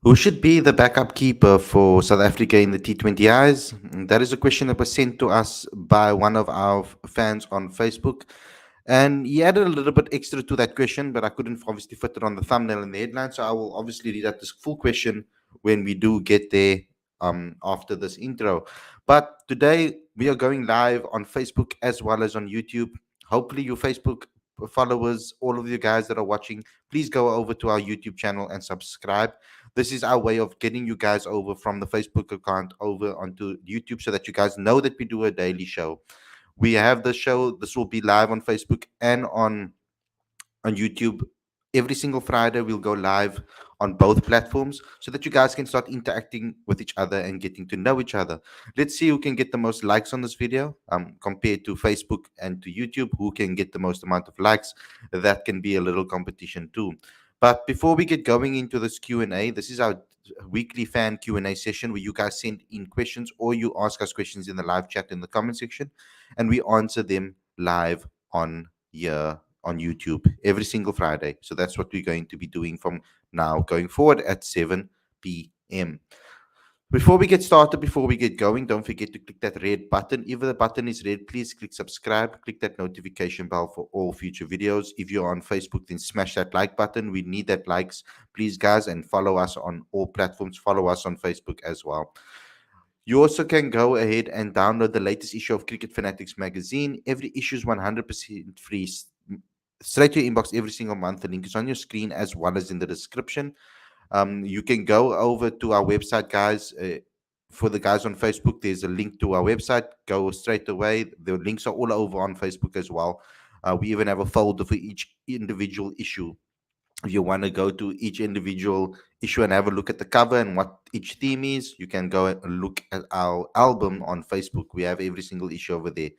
Who should be the backup keeper for South Africa in the T20Is? That is a question that was sent to us by one of our fans on Facebook. And he added a little bit extra to that question, but I couldn't obviously fit it on the thumbnail and the headline. So I will obviously read out this full question when we do get there after this intro. But today we are going live on Facebook as well as on YouTube. Hopefully, your Facebook followers, all of you guys that are watching, please go over to our YouTube channel and subscribe. This is our way of getting you guys over from the Facebook account over onto YouTube so that you guys know that we do a daily show. We have the show. This will be live on Facebook and on YouTube. Every single Friday, we'll go live on both platforms so that you guys can start interacting with each other and getting to know each other. Let's see who can get the most likes on this video compared to Facebook and to YouTube. Who can get the most amount of likes? That can be a little competition too. But before we get going into this Q&A, this is our weekly fan Q&A session where you guys send in questions or you ask us questions in the live chat in the comment section and we answer them live on here on YouTube every single Friday. So that's what we're going to be doing from now going forward at 7 p.m. Before we get started, before we get going, don't forget to click that red button. If the button is red, please click subscribe, click that notification bell for all future videos. If you're on Facebook, then smash that like button. We need that likes, please, guys, and follow us on all platforms. Follow us on Facebook as well. You also can go ahead and download the latest issue of Cricket Fanatics Magazine. Every issue is 100% free, straight to your inbox every single month. The link is on your screen as well as in the description. You can go over to our website, guys. For the guys on Facebook, there's a link to our website. Go straight away. The links are all over on Facebook as well. We even have a folder for each individual issue. If you want to go to each individual issue and have a look at the cover and what each theme is, you can go and look at our album on Facebook. We have every single issue over there.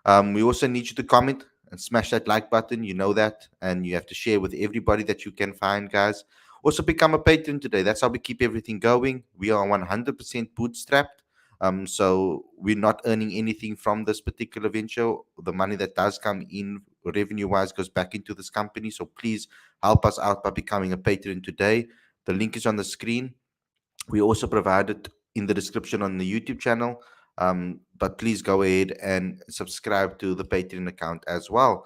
We also need you to comment and smash that like button. You know that. And you have to share with everybody that you can find, guys. Also become a patron today. That's how we keep everything going. We are 100% bootstrapped. So we're not earning anything from this particular venture. The money that does come in revenue-wise goes back into this company. So please help us out by becoming a patron today. The link is on the screen. We also provide it in the description on the YouTube channel. But please go ahead and subscribe to the Patreon account as well.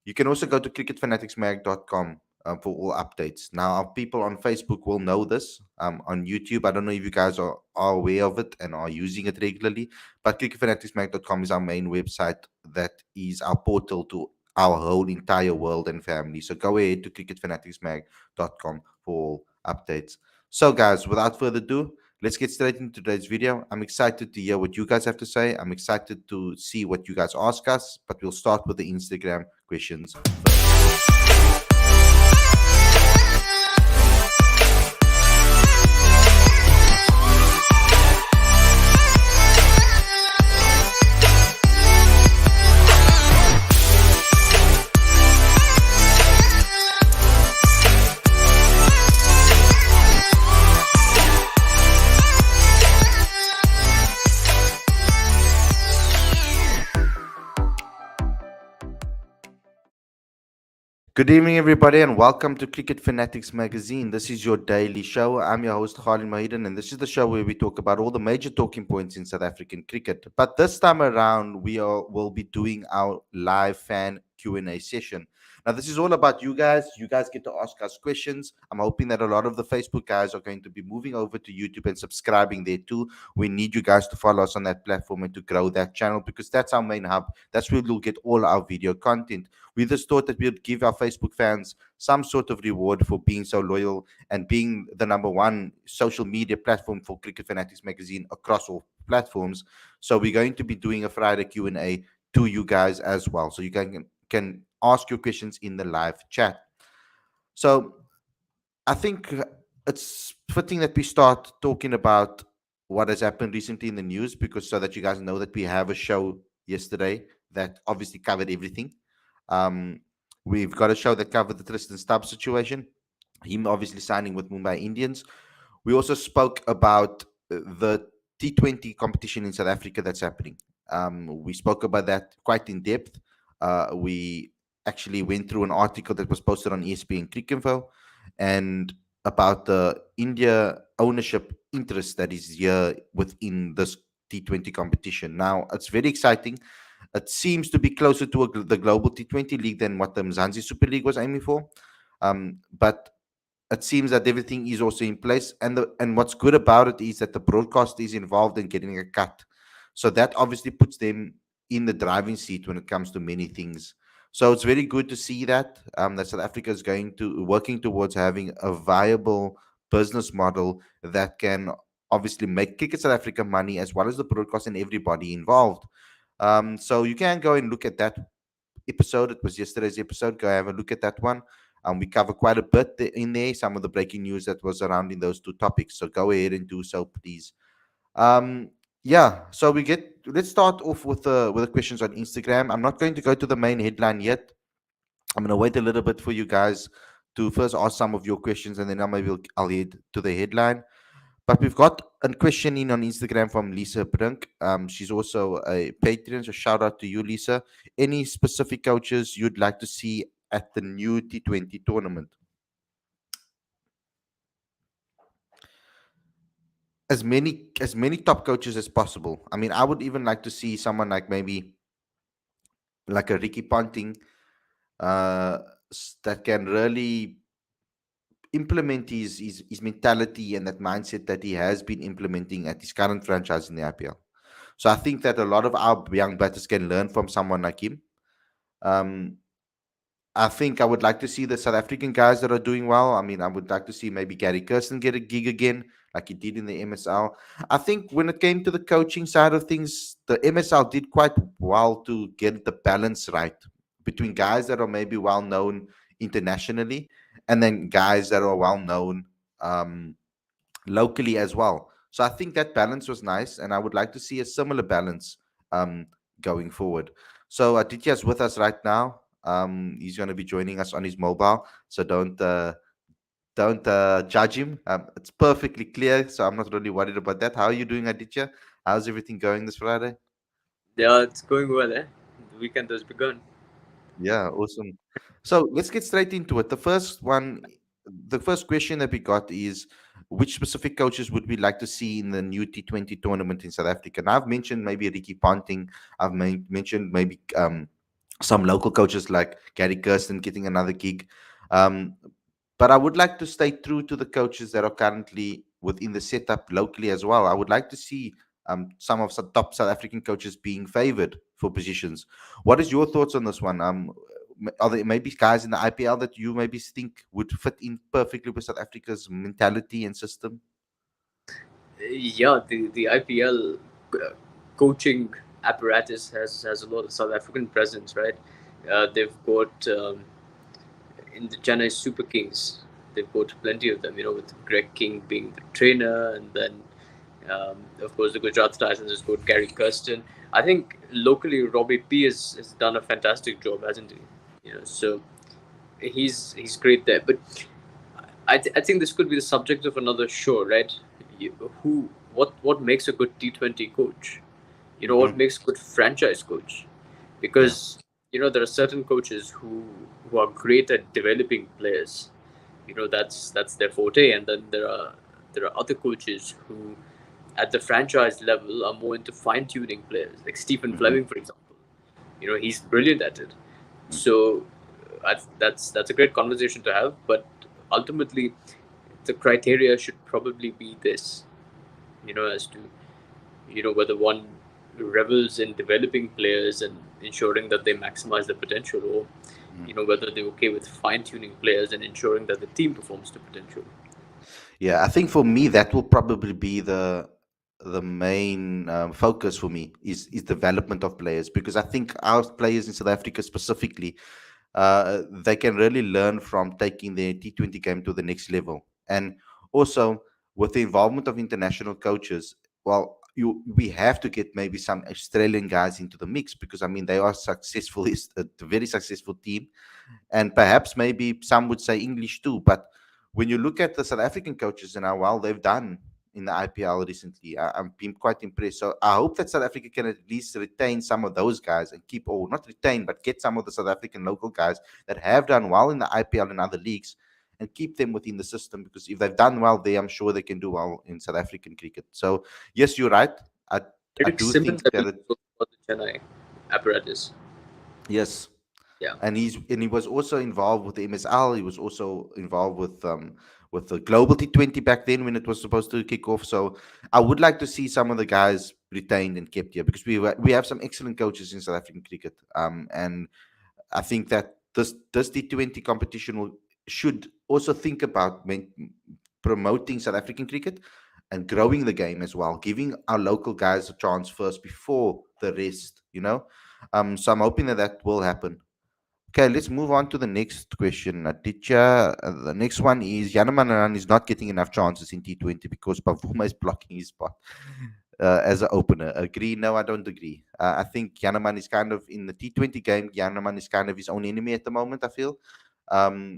You can also go to cricketfanaticsmag.com for all updates. Now, our people on Facebook will know this. On YouTube, I don't know if you guys are aware of it and are using it regularly, but cricketfanaticsmag.com is our main website. That is our portal to our whole entire world and family. So go ahead to cricketfanaticsmag.com for all updates. So, guys, without further ado, let's get straight into today's video. I'm excited to hear what you guys have to say. I'm excited to see what you guys ask us, but we'll start with the Instagram questions first. Good evening, everybody, and welcome to Cricket Fanatics Magazine. This is your daily show. I'm your host, Khalid Mahidan, and this is the show where we talk about all the major talking points in South African cricket. But this time around, will be doing our live fan Q&A session. Now, this is all about you guys. You guys get to ask us questions. I'm hoping that a lot of the Facebook guys are going to be moving over to YouTube and subscribing there too. We need you guys to follow us on that platform and to grow that channel because that's our main hub. That's where we'll get all our video content. We just thought that we'd give our Facebook fans some sort of reward for being so loyal and being the number one social media platform for Cricket Fanatics Magazine across all platforms. So we're going to be doing a Friday Q&A to you guys as well. So you can ask your questions in the live chat. So I think it's fitting that we start talking about what has happened recently in the news because so that you guys know that we have a show yesterday that obviously covered everything. We've got a show that covered the Tristan Stubbs situation, him obviously signing with Mumbai Indians. We also spoke about the T20 competition in South Africa that's happening. We spoke about that quite in depth. We actually went through an article that was posted on ESPN Cricinfo and about the India ownership interest that is here within this T20 competition. Now, it's very exciting. It seems to be closer to the global T20 league than what the Mzansi Super League was aiming for. But it seems that everything is also in place, and what's good about it is that the broadcast is involved in getting a cut, so that obviously puts them in the driving seat when it comes to many things. So it's very good to see that South Africa is going to working towards having a viable business model that can obviously make Cricket South Africa money, as well as the broadcast and everybody involved. So you can go and look at that episode. It was yesterday's episode. Go have a look at that one. We cover quite a bit in there, some of the breaking news that was surrounding those two topics. So go ahead and do so, please. Um, yeah. So let's start off with the questions on Instagram. I'm not going to go to the main headline yet. I'm going to wait a little bit for you guys to first ask some of your questions, and then I'll head to the headline. But we've got a question in on Instagram from Lisa Brink. She's also a patron, so shout out to you, Lisa. Any specific coaches you'd like to see at the new T20 tournament? As many top coaches as possible. I mean, I would even like to see someone like maybe like a Ricky Ponting, uh, that can really implement his mentality and that mindset that he has been implementing at his current franchise in the IPL. So I think that a lot of our young batters can learn from someone like him. Um, I think I would like to see the South African guys that are doing well. I mean, I would like to see maybe Gary Kirsten get a gig again, like he did in the MSL. I think when it came to the coaching side of things, the MSL did quite well to get the balance right between guys that are maybe well known internationally and then guys that are well known um, locally as well. So I think that balance was nice, and I would like to see a similar balance um, going forward. So Aditya's with us right now. He's going to be joining us on his mobile, so don't judge him. It's perfectly clear, so I'm not really worried about that. How are you doing, Aditya? How's everything going this Friday? Yeah, it's going well, eh? The weekend has begun. Yeah, awesome. So let's get straight into it. The first question that we got is, which specific coaches would we like to see in the new T20 tournament in South Africa? And I've mentioned maybe Ricky Ponting. I've mentioned maybe some local coaches like Gary Kirsten getting another gig. Um, but I would like to stay true to the coaches that are currently within the setup locally as well. I would like to see some of the top South African coaches being favored for positions. What is your thoughts on this one? Are there maybe guys in the IPL that you maybe think would fit in perfectly with South Africa's mentality and system? Yeah, the IPL coaching apparatus has a lot of South African presence, right? They've got in the Chennai Super Kings, they've got plenty of them. With Greg King being the trainer, and then of course the Gujarat Titans has got Gary Kirsten. I think locally Robbie P has done a fantastic job, hasn't he? So he's great there, but I think this could be the subject of another show, right? What makes a good T20 coach? What Hmm. makes a good franchise coach? Yeah. Because there are certain coaches who are great at developing players. That's their forte, and then there are other coaches who, at the franchise level, are more into fine tuning players, like Stephen Hmm. Fleming, for example. He's brilliant at it. So that's a great conversation to have. But ultimately, the criteria should probably be this, as to whether one revels in developing players and ensuring that they maximize their potential, or whether they're okay with fine tuning players and ensuring that the team performs to potential. Yeah, I think for me that will probably be the main focus for me is development of players, because I think our players in South Africa specifically, they can really learn from taking their T20 game to the next level, and also with the involvement of international coaches. Well, we have to get maybe some Australian guys into the mix, because I mean they are successful, is a very successful team, and perhaps maybe some would say English too. But when you look at the South African coaches and how well they've done in the IPL recently, I've been quite impressed. So I hope that South Africa can at least retain some of those guys and keep, or not retain, but get some of the South African local guys that have done well in the IPL and other leagues and keep them within the system, because if they've done well there, I'm sure they can do well in South African cricket. So yes, you're right. I I Eric do Simmons, think I that believe, was for the Chennai apparatus. yes, Yeah. and he was also involved with the MSL. He was also involved with the global T20 back then when it was supposed to kick off. So I would like to see some of the guys retained and kept here, because we have some excellent coaches in South African cricket. And I think that this T20 competition should also think about promoting South African cricket and growing the game as well, giving our local guys a chance first before the rest. So I'm hoping that that will happen. Okay, let's move on to the next question, Aditya. The next one is Yanamanan is not getting enough chances in T20 because Pavuma is blocking his spot as an opener. Agree? No, I don't agree. I think Yanaman is kind of in the T20 game. Yanaman is kind of his own enemy at the moment, I feel.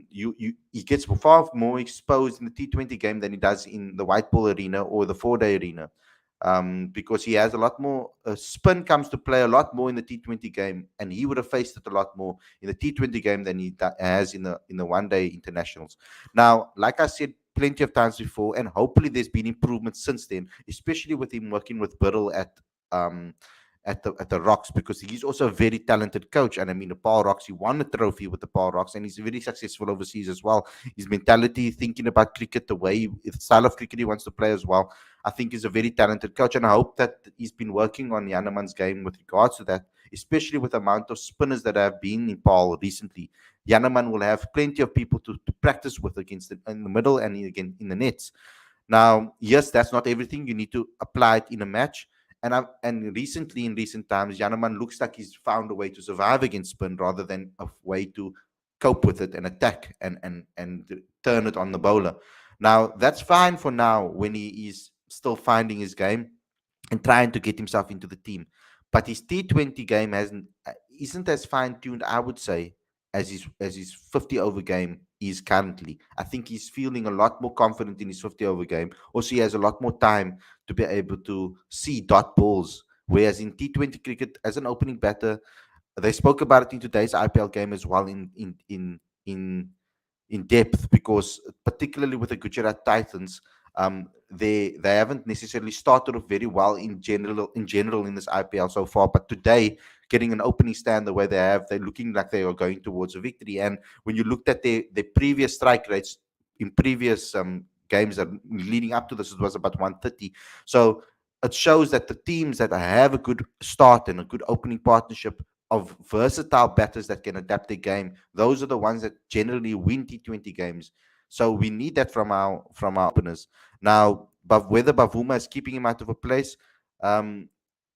He gets far more exposed in the T20 game than he does in the white ball arena or the 4-day arena, because he has a lot more spin comes to play a lot more in the T20 game, and he would have faced it a lot more in the T20 game than he has in the 1-day internationals. Now, like I said plenty of times before, and hopefully there's been improvements since then, especially with him working with Biddle um, at the Rocks, because he's also a very talented coach. And I mean, the Paul Rocks, he won a trophy with the Paul Rocks, and he's very successful overseas as well. His mentality, thinking about cricket, the style of cricket he wants to play as well, I think he's a very talented coach. And I hope that he's been working on Yanaman's game with regards to that, especially with the amount of spinners that have been in Paul recently. Yanaman will have plenty of people to practice with against in the middle and again in the nets. Now, yes, that's not everything. You need to apply it in a match. And recently, in recent times, Yanaman looks like he's found a way to survive against spin rather than a way to cope with it and attack and turn it on the bowler. Now, that's fine for now when he is still finding his game and trying to get himself into the team. But his T20 game isn't as fine tuned, I would say, as his 50 over game is currently. I think he's feeling a lot more confident in his 50 over game. Also, he has a lot more time to be able to see dot balls. Whereas in T20 cricket, as an opening batter, they spoke about it in today's IPL game as well in in depth, because particularly with the Gujarat Titans, they haven't necessarily started off very well in general in this IPL so far. But today, getting an opening stand the way they have, they're looking like they are going towards a victory. And when you looked at their previous strike rates in previous games that leading up to this, it was about 130. So it shows that the teams that have a good start and a good opening partnership of versatile batters that can adapt their game, those are the ones that generally win T20 games. So we need that from our openers. Now, but whether Bavuma is keeping him out of a place, um,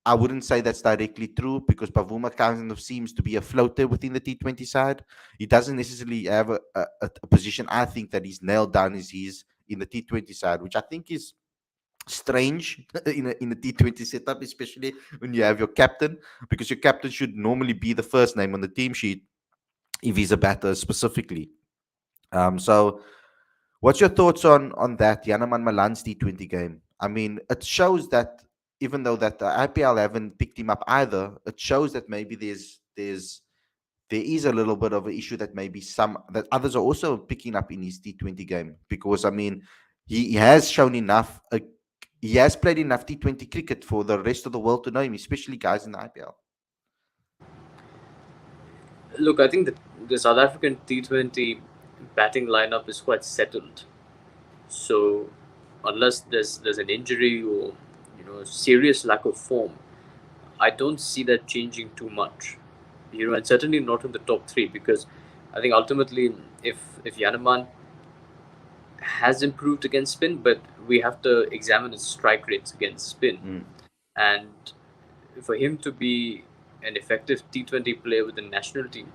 I wouldn't say that's directly true, because Bavuma kind of seems to be a floater within the T20 side. He doesn't necessarily have a position, I think, that he's nailed down as he's in the T20 side, which I think is strange in a T20 setup, especially when you have your captain, because your captain should normally be the first name on the team sheet if he's a batter specifically. So what's your thoughts on that Yanaman Malan's T20 game? I mean, it shows that even though that the IPL haven't picked him up either, it shows that maybe there is a little bit of an issue that maybe some that others are also picking up in his T20 game, because I mean he has shown enough. He has played enough T20 cricket for the rest of the world to know him, especially guys in the IPL. Look, I think the South African T20 batting lineup is quite settled. So unless there's an injury or serious lack of form, I don't see that changing too much. And certainly not in the top three, because I think ultimately, if Yaneman has improved against spin, but we have to examine his strike rates against spin, Mm. and for him to be an effective T20 player with the national team,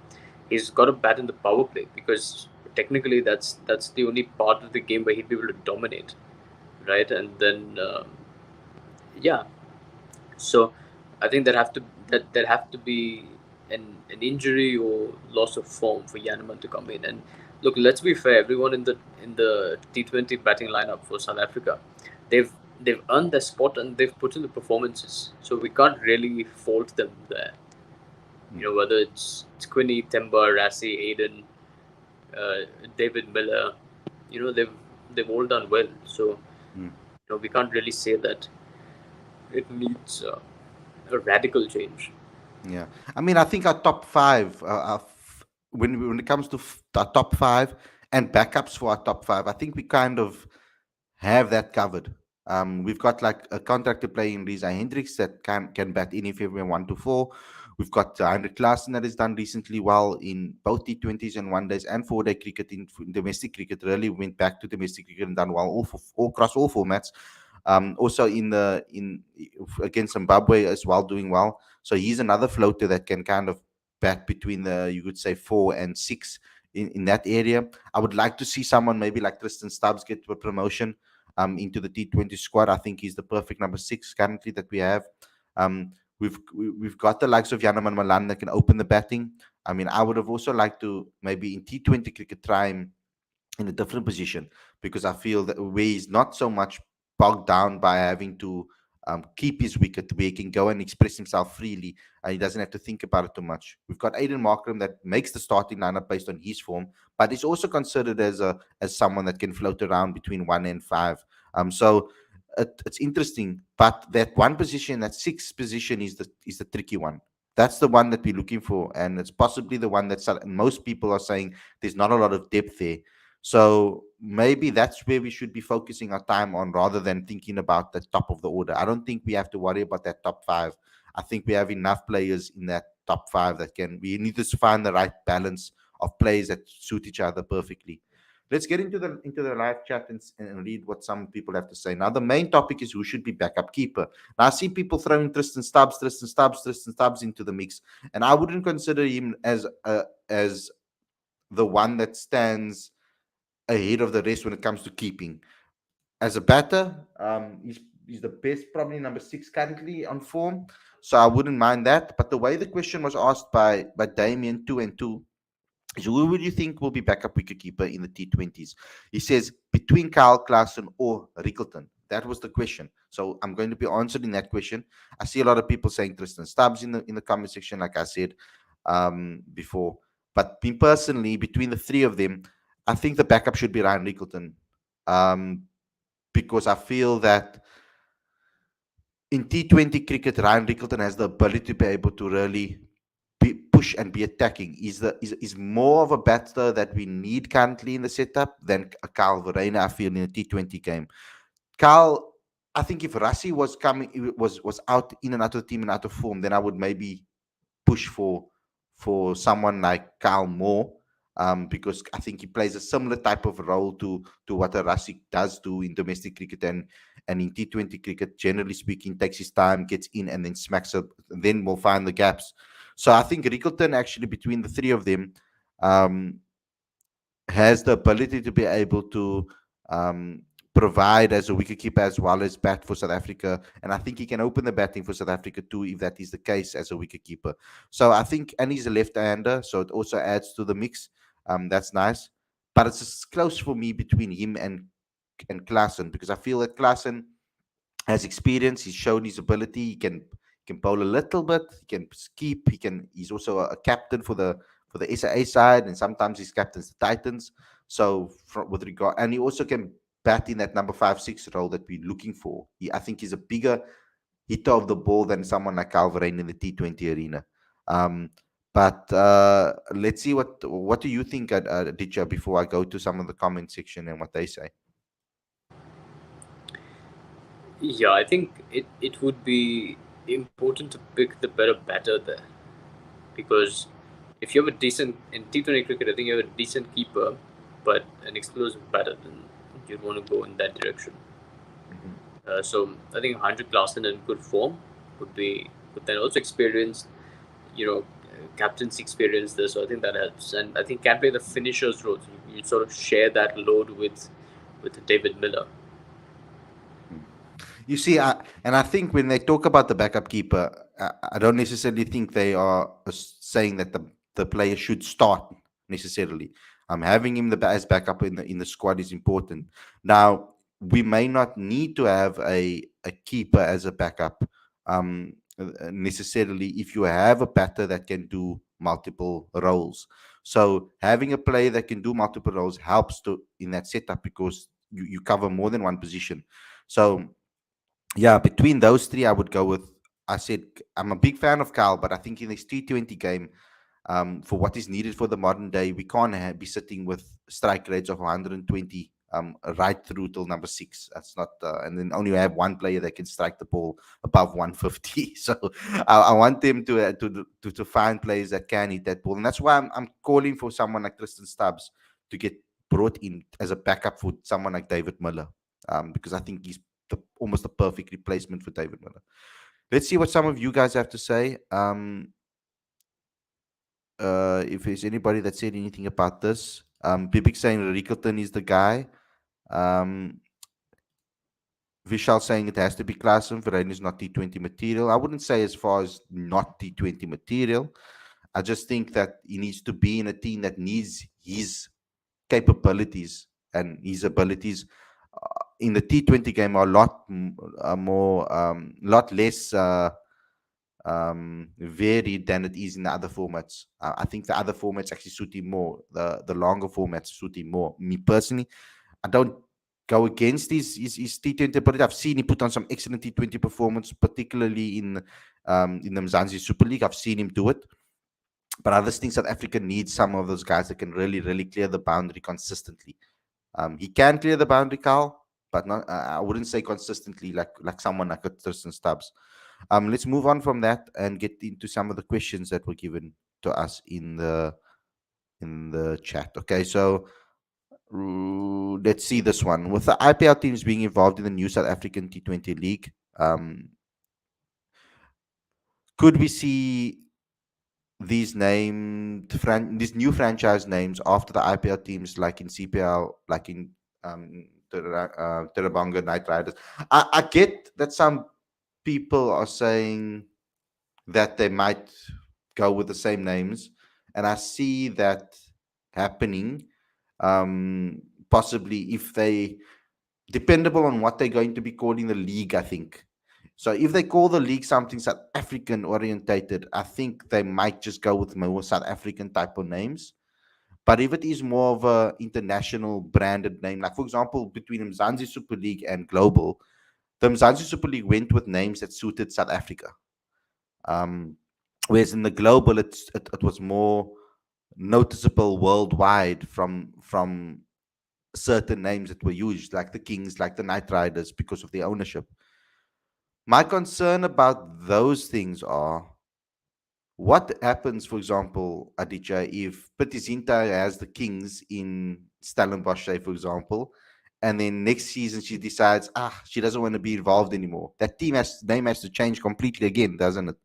he's got to bat in the power play, because technically that's the only part of the game where he'd be able to dominate, right? And then yeah, so I think there have to be an injury or loss of form for Yaneman to come in. And look, let's be fair, everyone in the T20 batting lineup for South Africa, they've they've earned their spot and they've put in the performances. So we can't really fault them there. Whether it's Quinny, Temba, Rassie, Aiden, David Miller. they've all done well. So Mm. we can't really say that it needs a radical change. Yeah, I mean, I think our top five, when it comes to our top five and backups for our top five, I think we kind of have that covered. We've got like a contracted player in Reza Hendricks that can bat anywhere 1 to 4. We've got Heinrich Klaassen that has done decently well in both T20s and one days and 4-day cricket in domestic cricket. Really went back to domestic cricket and done well all across all formats. Also in against Zimbabwe as well, doing well. So he's another floater that can kind of bat between the, you could say, 4 and 6 in that area. I would like to see someone maybe like Tristan Stubbs get a promotion into the T20 squad. I think he's the perfect number 6 currently that we have. Um, we've got the likes of Yanaman Malan that can open the batting. I mean, I would have also liked to maybe in T20 cricket try him in a different position, because I feel that where he's not so much bogged down by having to keep his wicket, where he can go and express himself freely. He doesn't have to think about it too much. We've got Aiden Markram that makes the starting lineup based on his form, but he's also considered as someone that can float around between 1 and 5. So it's interesting, but that one position, that sixth position, is the tricky one. That's the one that we're looking for, and it's possibly the one that most people are saying there's not a lot of depth there. So maybe that's where we should be focusing our time on, rather than thinking about the top of the order. I don't think we have to worry about that top five. I think we have enough players in that top five that can. We need to find the right balance of players that suit each other perfectly. Let's get into the live chat and read what some people have to say. Now, the main topic is who should be backup keeper. Now, I see people throwing Tristan Stubbs into the mix, and I wouldn't consider him as the one that stands ahead of the rest when it comes to keeping. As a batter, he's the best, probably number 6 currently on form. So I wouldn't mind that. But the way the question was asked by Damien 2 and 2 is, who would you think will be backup wicketkeeper in the T20s? He says between Kyle Klaassen or Rickleton. That was the question. So I'm going to be answering that question. I see a lot of people saying Tristan Stubbs in the comment section, like I said before. But me personally, between the three of them, I think the backup should be Ryan Rickleton, um, because I feel that in T20 cricket, Ryan Rickleton has the ability to be able to really push and be attacking. Is more of a batter that we need currently in the setup than a Kyle Verreynne, I feel, in a T20 game. Kyle, I think if Rassi was out in and out of the team and out of form, then I would maybe push for someone like Kyle Moore, because I think he plays a similar type of role to what a Rasik does do in domestic cricket, and in T20 cricket, generally speaking, takes his time, gets in, and then smacks up. Then we'll find the gaps. So I think Rickleton, actually, between the three of them, um, has the ability to be able to um, provide as a wicketkeeper as well as bat for South Africa. And I think he can open the batting for South Africa too, if that is the case, as a wicketkeeper. So I think, and he's a left-hander, so it also adds to the mix. That's nice. But it's just close for me between him and Klaassen, because I feel that Klaassen has experience. He's shown his ability. He can bowl a little bit. He can keep. He's also a captain for the SAA side, and sometimes he's captains the Titans. So with regard, and he also can bat in that number 5-6 role that we're looking for. I think he's a bigger hitter of the ball than someone like Calverain in the T20 arena. Um, but let's see what do you think, Aditya, before I go to some of the comment section and what they say. Yeah, I think it would be important to pick the better batter there, because if you have a decent in T20 cricket, I think you have a decent keeper, but an explosive batter, then you'd want to go in that direction. Mhm. So I think Heinrich Klaassen in good form would be, but then also experienced, captaincy experience there. So I think that helps, and I think can play the finishers role. So you sort of share that load with David Miller. You see, and I think when they talk about the backup keeper, I don't necessarily think they are saying that the player should start necessarily. Having him as backup in the squad is important. Now, we may not need to have a keeper as a backup necessarily, if you have a batter that can do multiple roles. So having a player that can do multiple roles helps to in that setup because you cover more than one position. So yeah, between those three, I would go with. I said I'm a big fan of Kyle, but I think in this T20 game, for what is needed for the modern day, we can't be sitting with strike rates of 120 right through till number six. That's not, and then only have one player that can strike the ball above 150. So I want them to find players that can hit that ball, and that's why I'm calling for someone like Tristan Stubbs to get brought in as a backup for someone like David Miller, because I think he's almost the perfect replacement for David Miller. Let's see what some of you guys have to say. If there's anybody that said anything about this. Bibik saying Rickleton is the guy. Um, Vishal saying it has to be Klassen. Varane is not T20 material. I wouldn't say as far as not T20 material. I just think that he needs to be in a team that needs his capabilities and his abilities in the T20 game are a lot more, lot less varied than it is in the other formats. I think the other formats actually suit him more. The longer formats suit him more. Me personally, I don't go against his T20 ability. I've seen he put on some excellent T20 performance, particularly in the Mzansi Super League. I've seen him do it. But I just think South Africa needs some of those guys that can really, really clear the boundary consistently. He can clear the boundary, Carl, but not. I wouldn't say consistently like someone like a Tristan Stubbs. Let's move on from that and get into some of the questions that were given to us in the chat. Okay, so let's see this one. With the IPL teams being involved in the new South African T20 League, could we see these new franchise names after the IPL teams, like in CPL, like in Terabonga Knight Riders? I get that some people are saying that they might go with the same names, and I see that happening. Possibly if they dependable on what they're going to be calling the league, I think. So if they call the league something South African orientated, I think they might just go with more South African type of names. But if it is more of a international branded name, like for example, between Mzansi Super League and Global, the Mzansi Super League went with names that suited South Africa. Um, Whereas in the Global, it was more noticeable worldwide from certain names that were used, like the Kings, like the Knight Riders, because of the ownership. My concern about those things are what happens, for example, Aditya, if Pitizinta has the Kings in Stellenbosch, say, for example, and then next season she decides, she doesn't want to be involved anymore. That name has to change completely again, doesn't it?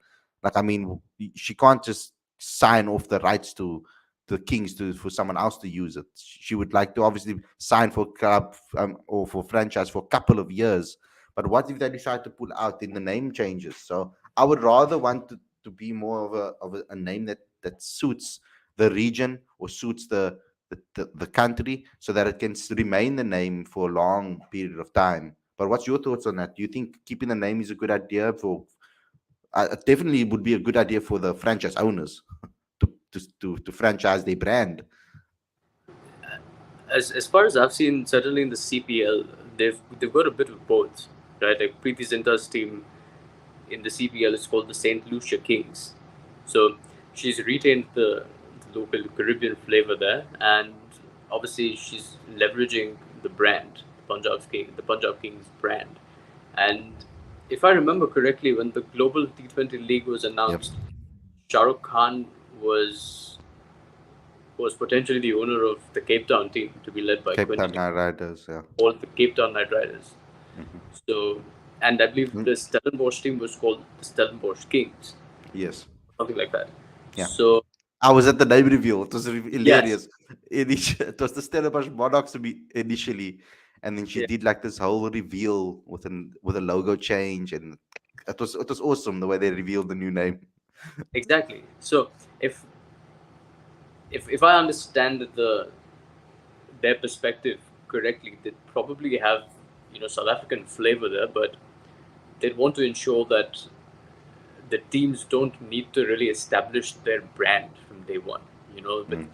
Like, I mean, she can't just sign off the rights to the Kings for someone else to use it. She would like to obviously sign for club or for franchise for a couple of years. But what if they decide to pull out? Then the name changes. So I would rather want to be more of a name that suits the region or suits the country, so that it can remain the name for a long period of time. But what's your thoughts on that? Do you think keeping the name is a good idea for? It definitely would be a good idea for the franchise owners to franchise their brand. As far as I've seen, certainly in the CPL, they've got a bit of both, right? Like Preeti Zinta's team in the CPL is called the Saint Lucia Kings, so she's retained the local Caribbean flavor there, and obviously she's leveraging the brand, the Punjab Kings brand, and if I remember correctly, when the Global T20 League was Yep. announced, Shah Rukh Khan was potentially the owner of the Cape Town team to be led by Cape Town Quinton, Knight Riders, yeah. called the Cape Town Knight Riders. So, and I believe the Stellenbosch team was called the Stellenbosch Kings, Yes. something like that. Yeah. So, I was at the name reveal. It was yes, hilarious. It was the Stellenbosch Monarchs initially, and then she yeah, did like this whole reveal with a logo change, and it was awesome the way they revealed the new name. exactly. So, if if I understand their perspective correctly, they probably have South African flavor there, but they'd want to ensure that the teams don't need to really establish their brand from day one. But Mm.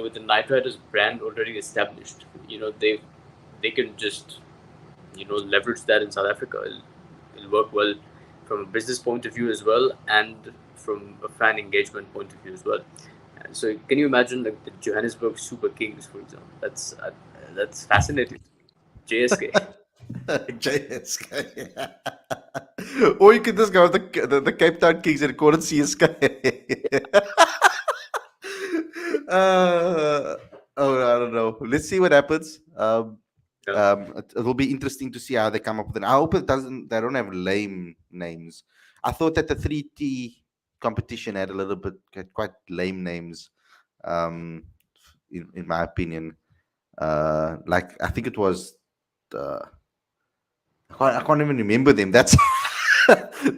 with the Knight Riders brand already established, they can just leverage that in South Africa. It'll work well from a business point of view as well, and from a fan engagement point of view as well. And so, can you imagine like the Johannesburg Super Kings, for example? That's fascinating. JSK. JSK. Or you could just go with the Cape Town Kings and call it CSK. I don't know. Let's see what happens. Yeah. It will be interesting to see how they come up with it. I hope it doesn't. They don't have lame names. I thought that the 3T competition had a little bit had quite lame names, um, in my opinion. Like I think it was. I can't even remember them. That's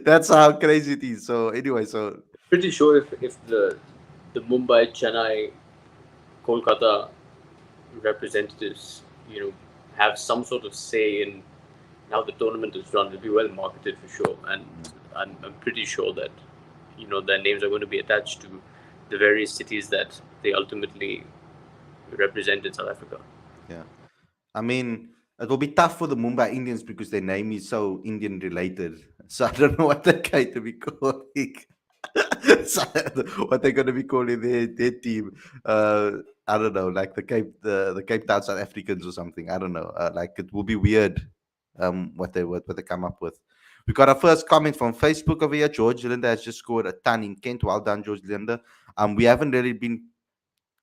that's how crazy it is. So anyway, so Pretty sure if the Mumbai, Chennai, Kolkata representatives, have some sort of say in how the tournament is run, it'll be well marketed for sure. And I'm pretty sure that their names are going to be attached to the various cities that they ultimately represent in South Africa. yeah. I mean, it will be tough for the Mumbai Indians because their name is so Indian related. So I don't know what they're going to be calling. So, what they're going to be calling their team. I don't know, like the Cape Town South Africans or something. I don't know. Like it will be weird. What they come up with. We got our first comment from Facebook over here. George Linda has just scored a ton in Kent. Well done, George Linda. We haven't really been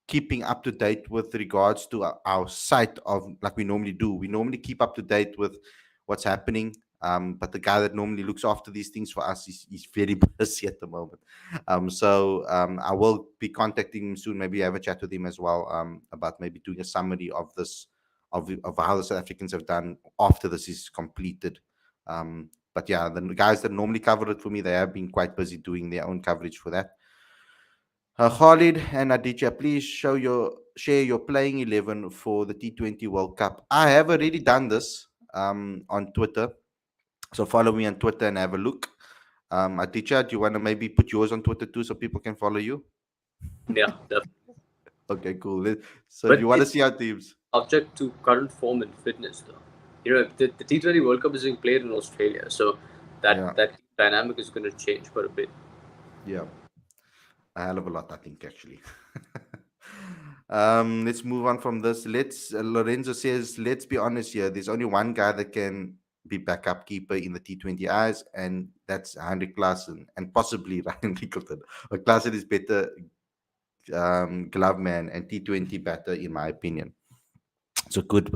keeping up to date with regards to our site of like we normally do. We normally keep up to date with what's happening. But the guy that normally looks after these things for us is very busy at the moment. So I will be contacting him soon. Maybe have a chat with him as well about maybe doing a summary of this of how the South Africans have done after this is completed. But yeah, the guys that normally cover it for me, they have been quite busy doing their own coverage for that. Khalid and Aditya, please share your playing 11 for the T20 World Cup. I have already done this on Twitter, so follow me on Twitter and have a look. Aditya, do you want to maybe put yours on Twitter too so people can follow you? Yeah, definitely. Okay, cool. So do But you want to it's see our teams? subject to current form and fitness, though. The T20 World Cup is being played in Australia, so that Yeah, that dynamic is going to change quite a bit. yeah, a hell of a lot, I think, actually. Let's move on from this. Lorenzo says, let's be honest here. There's only one guy that can be backup keeper in the T20Is, and that's Heinrich Klaasen and possibly Ryan Rickleton. But Klaasen is better glove man and T20 batter, in my opinion. So good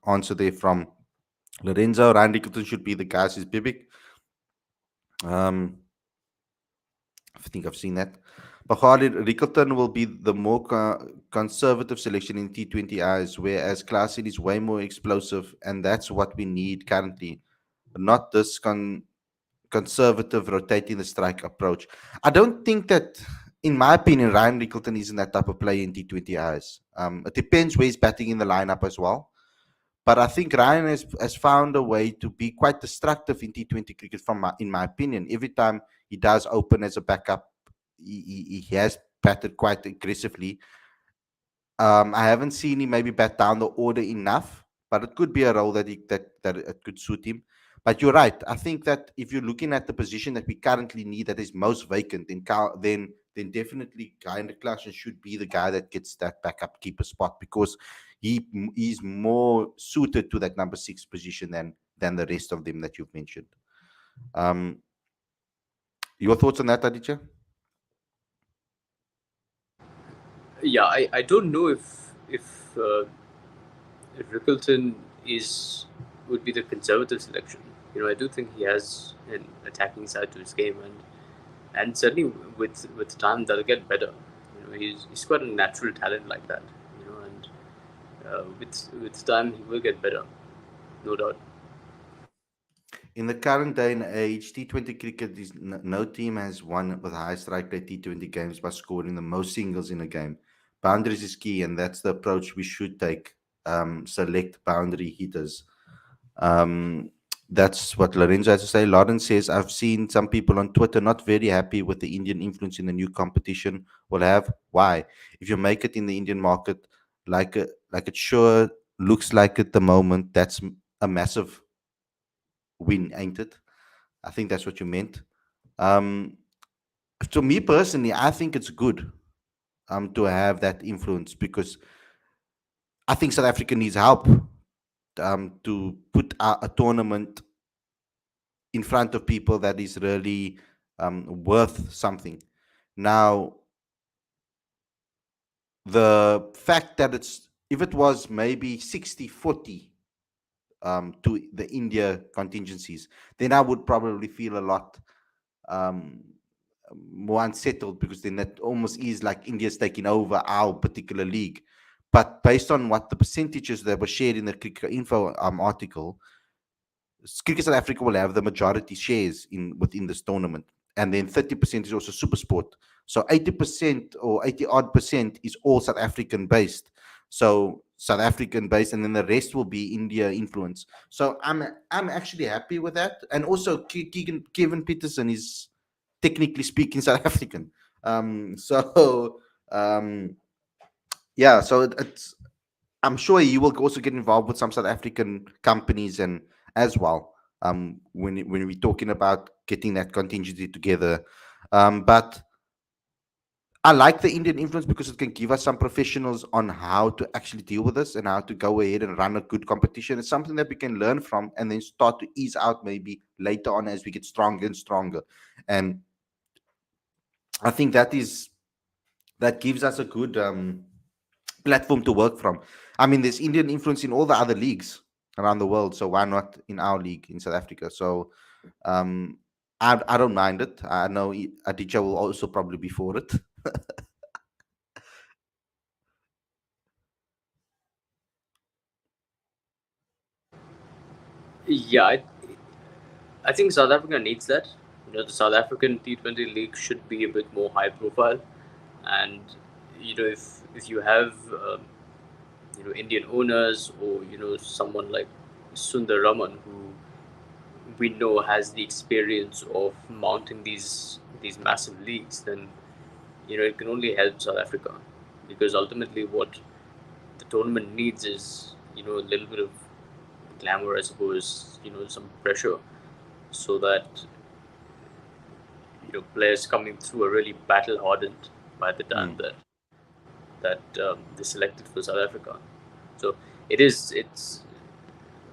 answer there from Lorenzo. Ryan Rickleton should be the guy, says Bibic. Um, I think I've seen that. But Khalid Rickleton will be the more conservative selection in T20Is, whereas Klaasen is way more explosive, and that's what we need currently. Not this conservative rotating the strike approach. I don't think that, in my opinion, Ryan Rickleton isn't that type of player in T20Is. It depends where he's batting in the lineup as well. But I think Ryan has found a way to be quite destructive in T20 cricket, in my opinion. Every time he does open as a backup, he has batted quite aggressively. I haven't seen him maybe bat down the order enough, but it could be a role that it could suit him. But you're right. I think that if you're looking at the position that we currently need that is most vacant, then definitely Guy Klaasen should be the guy that gets that backup keeper spot because he's more suited to that number 6 position than the rest of them that you've mentioned. Um, your thoughts on that, Aditya? Yeah, I don't know if Rickleton is would be the conservative selection. I do think he has an attacking side to his game, and certainly with time that'll get better. He's got a natural talent like that. And with time he will get better, no doubt. In the current day and age, T20 cricket is no team has won with high strike rate T20 games by scoring the most singles in a game. Boundaries is key, and that's the approach we should take. Select boundary hitters. Um, That's what Lorenzo has to say. Lawrence says, I've seen some people on Twitter not very happy with the Indian influence in the new competition will have. Why? If you make it in the Indian market, like it sure looks like at the moment, that's a massive win, ain't it? I think that's what you meant. Um, to me personally, I think it's good to have that influence because I think South Africa needs help to put a tournament in front of people that is really worth something. Now, the fact that it's if it was maybe 60-40 to the India contingencies, then I would probably feel a lot um, more unsettled because then that almost is like India's taking over our particular league. But based on what the percentages that were shared in the Cricket Info article, Cricket South Africa will have the majority shares in within this tournament, and then 30% is also super sport. So 80% or 80 odd percent is all South African based. So South African based, and then the rest will be India influence. So I'm actually happy with that, and also Kevin Peterson is technically speaking South African. So yeah, so it's I'm sure you will also get involved with some South African companies and as well. When we're talking about getting that contingency together, but I like the Indian influence because it can give us some professionals on how to actually deal with this and how to go ahead and run a good competition. It's something that we can learn from and then start to ease out maybe later on as we get stronger and stronger. And I think that gives us a good platform to work from. I mean, there's Indian influence in all the other leagues around the world, so why not in our league in South Africa? So um, I don't mind it. I know Aditya will also probably be for it. Yeah, I think South Africa needs that. The South African T20 league should be a bit more high profile, and if you have Indian owners, or someone like Sundar Raman, who we know has the experience of mounting these massive leagues, then it can only help South Africa, because ultimately what the tournament needs is a little bit of glamour, I suppose, some pressure, so that players coming through are really battle hardened by the time Mm. that they selected for South Africa. So it's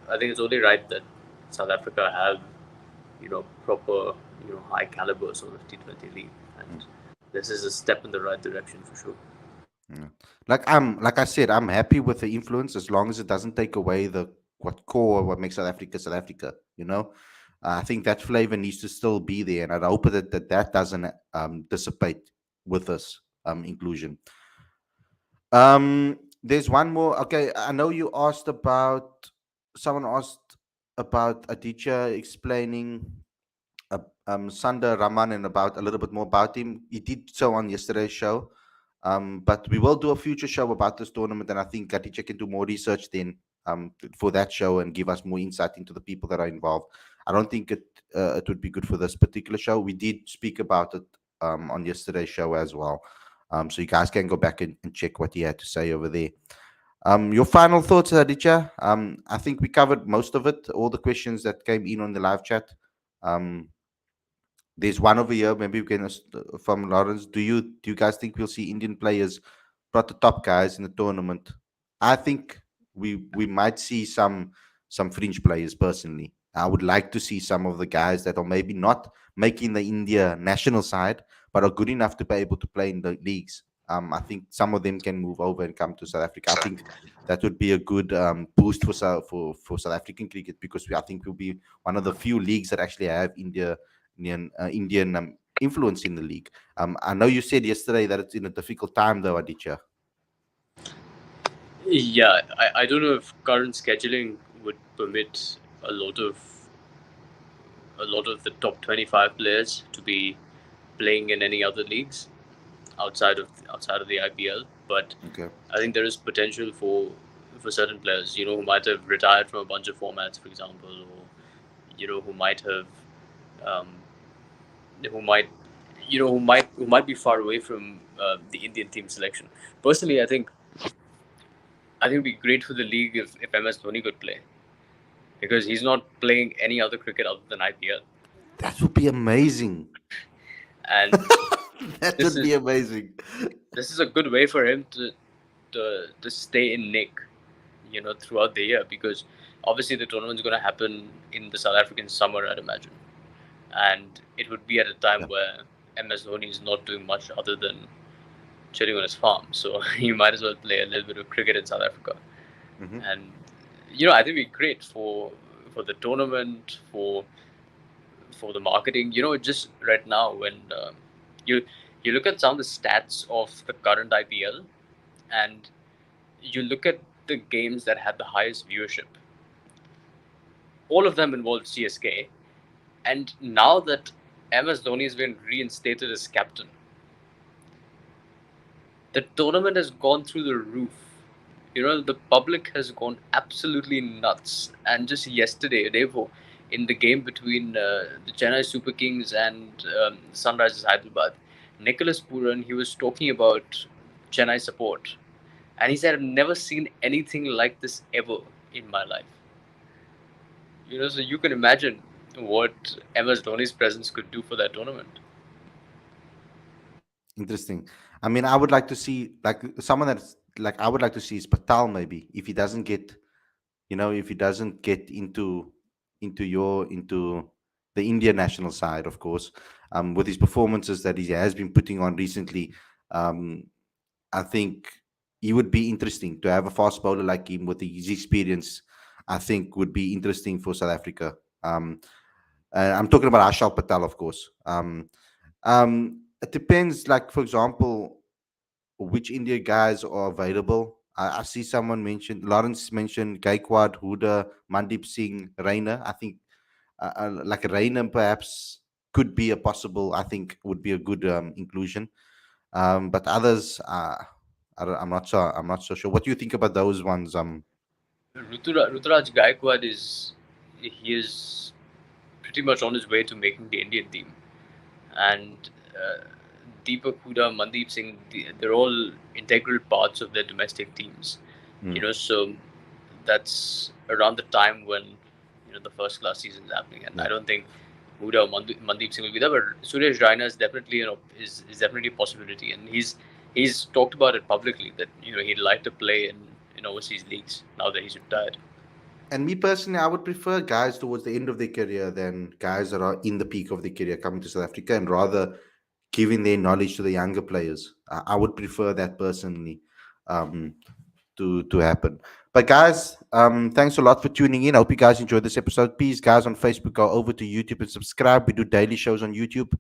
I think it's only right that South Africa have proper high caliber sort of T20 league, Mm. and this is a step in the right direction for sure. Yeah. Like I said, I'm happy with the influence as long as it doesn't take away the what makes South Africa South Africa. I think that flavor needs to still be there, and I hope that doesn't dissipate with this inclusion. There's one more. Okay, I know you asked about someone asked about Aditya explaining Sundar Raman and about a little bit more about him. He did so on yesterday's show. But we will do a future show about this tournament, and I think Aditya can do more research then for that show and give us more insight into the people that are involved. I don't think it would be good for this particular show. We did speak about it on yesterday's show as well. So you guys can go back and check what he had to say over there. Your final thoughts, Aditya? I think we covered most of it, all the questions that came in on the live chat. Um, there's one over here. Maybe we can from Lawrence. Do you guys think we'll see Indian players, brought the top guys in the tournament? I think we might see some fringe players. Personally, I would like to see some of the guys that are maybe not making the India national side, but are good enough to be able to play in the leagues. I think some of them can move over and come to South Africa. I think that would be a good boost for South African cricket because I think we'll be one of the few leagues that actually have Indian influence in the league. I know you said yesterday that it's in a difficult time, though, Aditya. Yeah, I don't know if current scheduling would permit a lot of the top 25 players to be playing in any other leagues outside of the IPL. But Okay. I think there is potential for certain players, who might have retired from a bunch of formats, for example, or who might have, um, who might, who might be far away from the Indian team selection. Personally, I think it'd be great for the league if MS Dhoni could play, because he's not playing any other cricket other than IPL, That would be amazing. and That this would is be amazing. this is a good way for him to stay in nick, throughout the year, because obviously the tournament's going to happen in the South African summer, I'd imagine, and it would be at a time Yeah. where MS Dhoni is not doing much other than chilling on his farm, so he might as well play a little bit of cricket in South Africa, Hmm. and I think it'd be great for the tournament, for the marketing. Just right now when you you look at some of the stats of the current IPL, and you look at the games that had the highest viewership, all of them involved CSK. And now that MS Dhoni has been reinstated as captain, the tournament has gone through the roof. The public has gone absolutely nuts. And just yesterday, Devo, in the game between the Chennai Super Kings and Sunrisers Hyderabad, Nicholas Puran, he was talking about Chennai support. And he said, I've never seen anything like this ever in my life. So you can imagine what MS Dhoni's presence could do for that tournament. Interesting. I mean, I would like to see like someone that's like I would like to see is Patal maybe if he doesn't get if he doesn't get into the India national side, of course, with his performances that he has been putting on recently, um, I think he would be interesting to have a fast bowler like him with his experience. I think would be interesting for South Africa. I'm talking about Ashal Patel, of course. It depends. Like for example, which India guys are available. I see someone mentioned Lawrence mentioned Gaikwad, Huda, Mandeep Singh, Raina. I think like Raina perhaps could be a possible. I think would be a good inclusion. But others, I'm not sure. I'm not so sure. What do you think about those ones? Ruturaj Gaikwad is pretty much on his way to making the Indian team, and Deepak Huda, Mandeep Singh, they're all integral parts of their domestic teams. Mm, So that's around the time when the first class season is happening, and I yeah. don't think Huda or Mandeep Singh will be there. But Suresh Raina is definitely is definitely a possibility, and he's talked about it publicly that he'd like to play in overseas leagues now that he's retired. And me personally, I would prefer guys towards the end of their career than guys that are in the peak of their career coming to South Africa, and rather giving their knowledge to the younger players. I would prefer that personally. Um, to happen. But guys, thanks a lot for tuning in. I hope you guys enjoyed this episode. Please, guys, on Facebook, go over to YouTube and subscribe. We do daily shows on YouTube.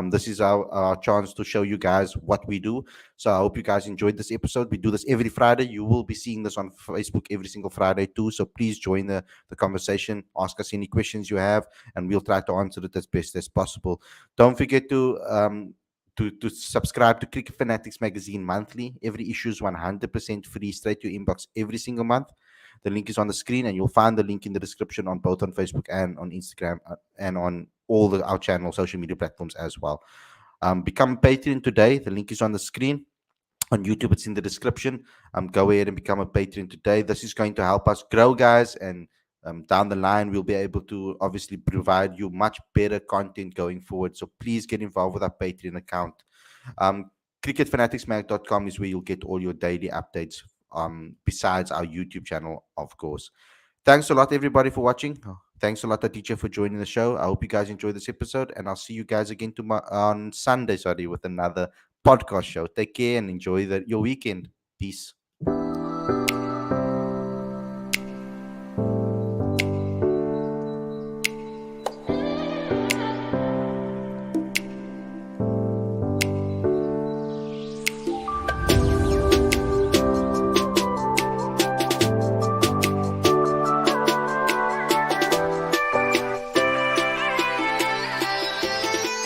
This is our chance to show you guys what we do. So I hope you guys enjoyed this episode. We do this every Friday. You will be seeing this on Facebook every single Friday too. So please join the conversation. Ask us any questions you have, and we'll try to answer it as best as possible. Don't forget to subscribe to Cricket Fanatics Magazine monthly. Every issue is 100% free, straight to your inbox every single month. The link is on the screen, and you'll find the link in the description on both on Facebook and on Instagram and on all our channel social media platforms as well. Become a Patreon today. The link is on the screen. On YouTube, it's in the description. Go ahead and become a Patreon today. This is going to help us grow, guys, and down the line, we'll be able to obviously provide you much better content going forward. So please get involved with our Patreon account. Um, cricketfanaticsmag.com is where you'll get all your daily updates besides our YouTube channel, of course. Thanks a lot, everybody, for watching. Thanks a lot, teacher, for joining the show. I hope you guys enjoyed this episode, and I'll see you guys again tomorrow on Sunday, with another podcast show. Take care and enjoy your weekend. Peace.